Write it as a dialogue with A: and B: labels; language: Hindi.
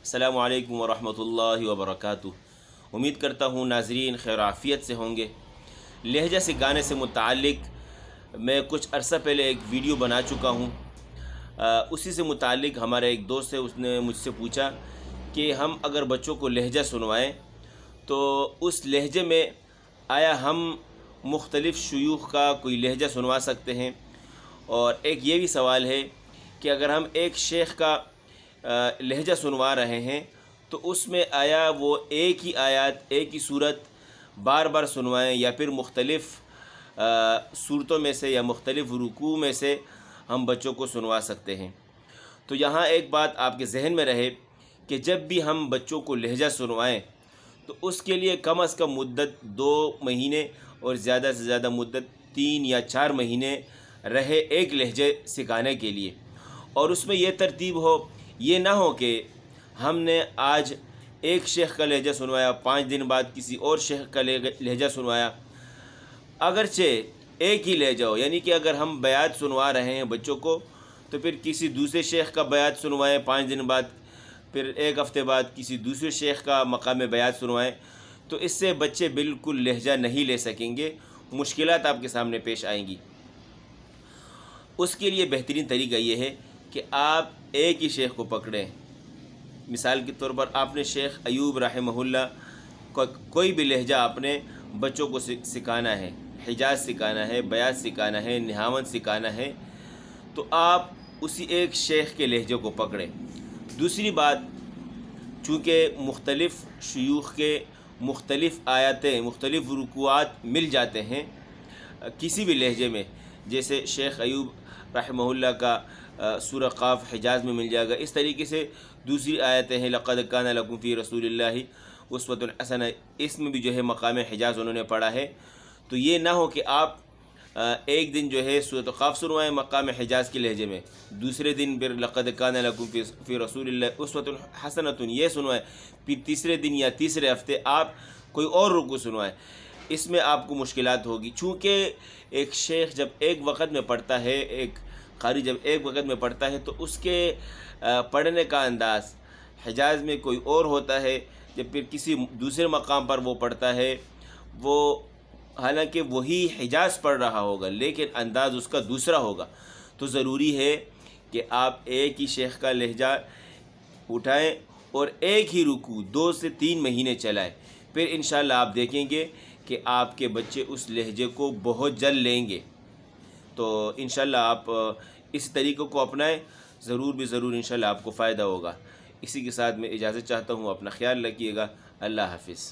A: अस्सलामु अलैकुम वरहमतुल्लाहि वबरकातुहू। उम्मीद करता हूँ नाज़रीन खैर आफ़ियत से होंगे। लहजा सिखाने से मुताल्लिक़ मैं कुछ अरसा पहले एक वीडियो बना चुका हूँ। उसी से मुताल्लिक़ हमारा एक दोस्त है, उसने मुझसे पूछा कि हम अगर बच्चों को लहजा सुनवाएं तो उस लहजे में आया हम मुख्तलिफ़ शयूख़ का कोई लहजा सुनवा सकते हैं। और एक ये भी सवाल है कि अगर हम एक शेख का लहजा सुनवा रहे हैं तो उसमें आया वो एक ही आयत एक ही सूरत बार बार सुनवाएं या फिर मुख्तलिफ़ सूरतों में से या मुख्तलिफ़ रुकू में से हम बच्चों को सुनवा सकते हैं। तो यहाँ एक बात आपके जहन में रहे कि जब भी हम बच्चों को लहजा सुनवाएं तो उसके लिए कम अज़ कम मुद्दत 2 महीने और ज़्यादा से ज़्यादा मुद्दत 3 या 4 महीने रहे एक लहजे सिखाने के लिए। और उसमें यह तरतीब हो, ये ना हो कि हमने आज एक शेख का लहजा सुनवाया, 5 दिन बाद किसी और शेख का लहजा सुनवाया। अगरचे एक ही लहजा हो, यानी कि अगर हम बयात सुनवा रहे हैं बच्चों को तो फिर किसी दूसरे शेख का बयात सुनवाएं 5 दिन बाद, फिर एक हफ़्ते बाद किसी दूसरे शेख का मकाम बयात सुनवाएं, तो इससे बच्चे बिल्कुल लहजा नहीं ले सकेंगे, मुश्किलात आपके सामने पेश आएंगी। उसके लिए बेहतरीन तरीका ये है कि आप एक ही शेख को पकड़ें। मिसाल के तौर पर आपने शेख अयूब रहमहुल्लाह का कोई भी लहजा आपने बच्चों को सिखाना है, हिजाज सिखाना है, बयात सिखाना है, निहावंद सिखाना है, तो आप उसी एक शेख के लहजे को पकड़ें। दूसरी बात, चूँकि मुख्तलिफ़ शयूख़ के मुख्तलिफ़ आयतें मुख्तलिफ़ रुकुआत मिल जाते हैं किसी भी लहजे में, जैसे शेख अयूब रहमहुल्लाह का सूरह क़ाफ़ हिजाज़ में मिल जाएगा, इस तरीके से दूसरी आयतें हैं लक़द कान लकुम फ़ी रसूलिल्लाहि उस्वतुन हसना, इसमें भी जो है मकाम हिजाज़ उन्होंने पढ़ा है। तो ये ना हो कि आप एक दिन जो है सूरह क़ाफ़ सुनवाएं मकाम हिजाज़ के लहजे में, दूसरे दिन फिर लक़द कान लकुम फ़ी रसूलिल्लाहि उस्वतुन हसनतुन ये सुनवाएं, फिर तीसरे दिन या तीसरे हफ़्ते आप कोई और रुकू सुनवाएं। इसमें आपको मुश्किलात होगी। चूँकि एक शेख जब एक वक़्त में पढ़ता है, एक क़ारी जब एक वक़्त में पढ़ता है तो उसके पढ़ने का अंदाज़ हिजाज़ में कोई और होता है, जब फिर किसी दूसरे मकाम पर वो पढ़ता है, वो हालांकि वही हिजाज़ पढ़ रहा होगा लेकिन अंदाज़ उसका दूसरा होगा। तो ज़रूरी है कि आप एक ही शेख का लहजा उठाएं और एक ही रुकू 2 से 3 महीने चलाएं, फिर इंशाअल्लाह आप देखेंगे कि आपके बच्चे उस लहजे को बहुत जल्द लेंगे। तो इंशाअल्लाह आप इस तरीक़े को अपनाएं, ज़रूर इंशाअल्लाह आपको फ़ायदा होगा। इसी के साथ मैं इजाज़त चाहता हूँ, अपना ख्याल रखिएगा। अल्लाह हाफ़िज़।